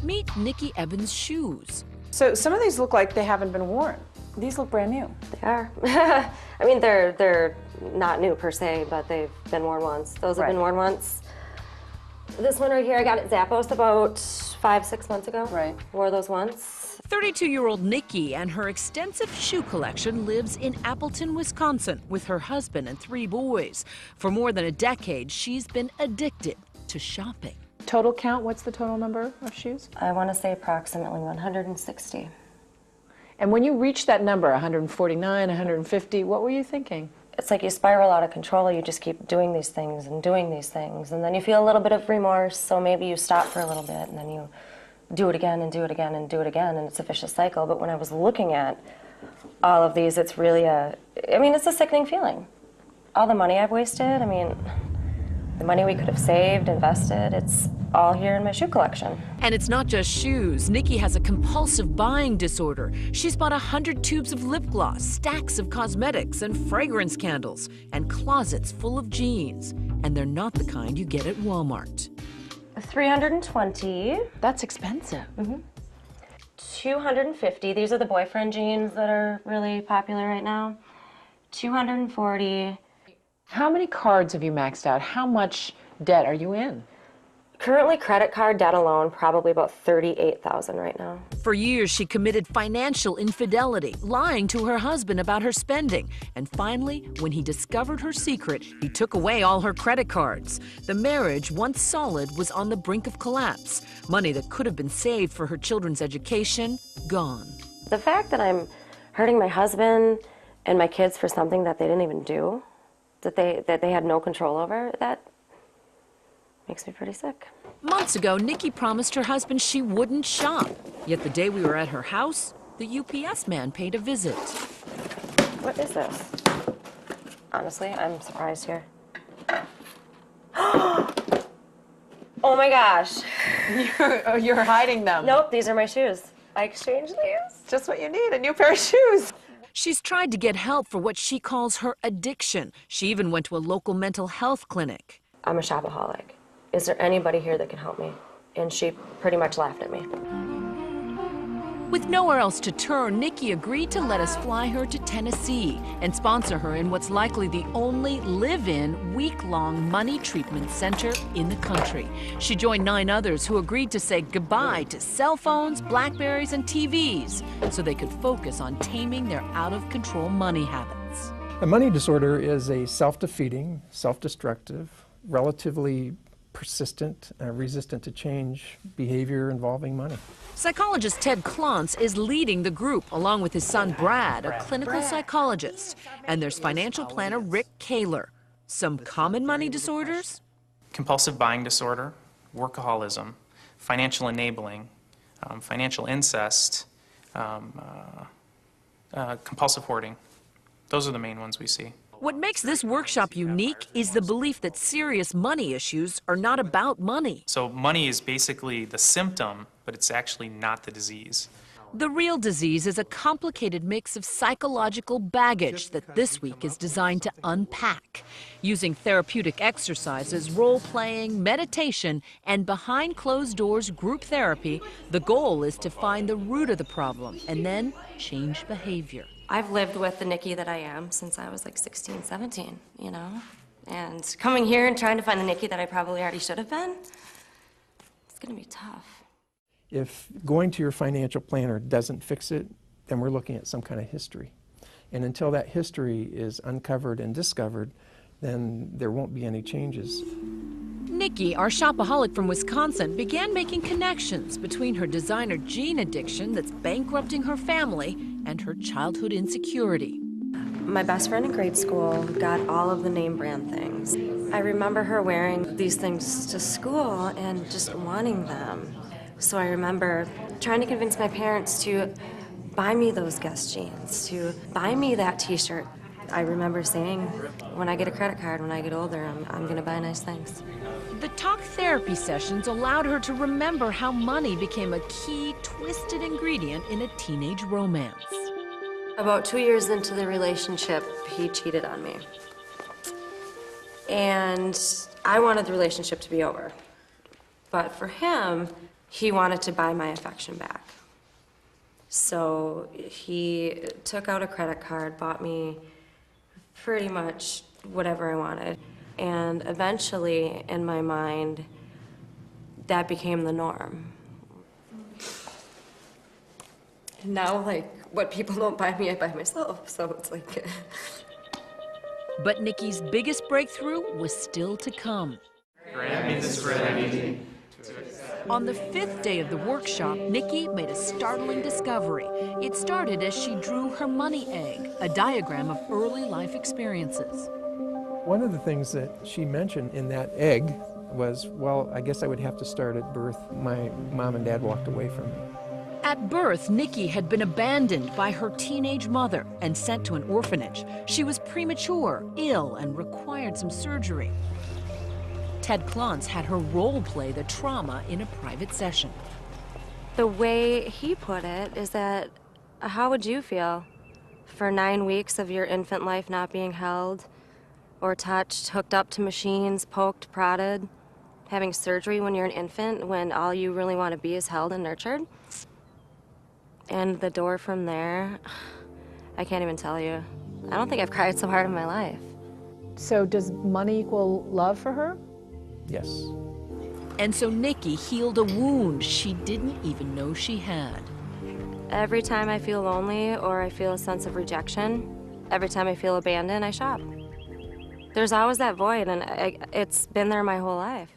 Meet Nikki Evans' shoes. So some of these look like they haven't been worn. These look brand new. They are. I mean, they're not new per se, but they've been worn once. Those have been worn once. This one right here, I got at Zappos about 5-6 months ago. Right. Wore those once. 32-year-old Nikki and her extensive shoe collection lives in Appleton, Wisconsin, with her husband and 3 boys. For more than a decade, she's been addicted to shopping. Total count, what's the total number of shoes? I want to say approximately 160. And when you reached that number, 149, 150, what were you thinking? It's like you spiral out of control. You just keep doing these things and doing these things, and then you feel a little bit of remorse, so maybe you stop for a little bit, and then you do it again and do it again and do it again, and it's a vicious cycle. But when I was looking at all of these, it's really it's a sickening feeling. All the money I've wasted, the money we could have saved, invested, it's all here in my shoe collection. And it's not just shoes. Nikki has a compulsive buying disorder. She's bought 100 tubes of lip gloss, stacks of cosmetics and fragrance candles, and closets full of jeans. And they're not the kind you get at Walmart. $320. That's expensive. Mm-hmm. $250. These are the boyfriend jeans that are really popular right now. $240. How many cards have you maxed out? How much debt are you in? Currently, credit card debt alone, probably about $38,000 right now. For years, she committed financial infidelity, lying to her husband about her spending. And finally, when he discovered her secret, he took away all her credit cards. The marriage, once solid, was on the brink of collapse. Money that could have been saved for her children's education, gone. The fact that I'm hurting my husband and my kids for something that they didn't even do, that they had no control over, that makes me pretty sick. Months ago, Nikki promised her husband she wouldn't shop. Yet the day we were at her house, the UPS man paid a visit. What is this? Honestly, I'm surprised here. Oh my gosh. You're hiding them. Nope, these are my shoes. I exchanged these. Just what you need, a new pair of shoes. She's tried to get help for what she calls her addiction. She even went to a local mental health clinic. I'm a shopaholic. Is there anybody here that can help me? And she pretty much laughed at me. With nowhere else to turn, Nikki agreed to let us fly her to Tennessee and sponsor her in what's likely the only live-in, week-long money treatment center in the country. She joined 9 others who agreed to say goodbye to cell phones, Blackberries, and TVs so they could focus on taming their out-of-control money habits. A money disorder is a self-defeating, self-destructive, relatively persistent, resistant to change behavior involving money. Psychologist Ted Klontz is leading the group, along with his son Brad, a clinical psychologist. And there's financial planner Rick Kaler. Some common money disorders? Compulsive buying disorder, workaholism, financial enabling, financial incest, compulsive hoarding. Those are the main ones we see. What makes this workshop unique is the belief that serious money issues are not about money. So money is basically the symptom, but it's actually not the disease. The real disease is a complicated mix of psychological baggage that this week is designed to unpack. Using therapeutic exercises, role-playing, meditation, and behind-closed-doors group therapy, the goal is to find the root of the problem and then change behavior. I've lived with the Nikki that I am since I was like 16, 17, you know? And coming here and trying to find the Nikki that I probably already should have been, it's gonna be tough. If going to your financial planner doesn't fix it, then we're looking at some kind of history. And until that history is uncovered and discovered, then there won't be any changes. Nikki, our shopaholic from Wisconsin, began making connections between her designer jean addiction that's bankrupting her family and her childhood insecurity. My best friend in grade school got all of the name brand things. I remember her wearing these things to school and just wanting them. So I remember trying to convince my parents to buy me those Guess jeans, to buy me that t-shirt. I remember saying, when I get a credit card, when I get older, I'm gonna buy nice things. The talk therapy sessions allowed her to remember how money became a key, twisted ingredient in a teenage romance. About 2 years into the relationship, he cheated on me. And I wanted the relationship to be over. But for him, he wanted to buy my affection back. So he took out a credit card, bought me pretty much whatever I wanted. And eventually, in my mind, that became the norm. And now, like, what people don't buy me, I buy myself. So it's like... But Nikki's biggest breakthrough was still to come. Grant me the serenity. On the 5th day of the workshop, Nikki made a startling discovery. It started as she drew her money egg, a diagram of early life experiences. One of the things that she mentioned in that egg was, well, I guess I would have to start at birth. My mom and dad walked away from me. At birth, Nikki had been abandoned by her teenage mother and sent to an orphanage. She was premature, ill, and required some surgery. Ted Klontz had her role play the trauma in a private session. The way he put it is that, how would you feel for 9 weeks of your infant life not being held or touched, hooked up to machines, poked, prodded, having surgery when you're an infant, when all you really want to be is held and nurtured? And the door from there, I can't even tell you. I don't think I've cried so hard in my life. So does money equal love for her? Yes. And so Nikki healed a wound she didn't even know she had. Every time I feel lonely or I feel a sense of rejection, every time I feel abandoned, I shop. There's always that void, and it's been there my whole life.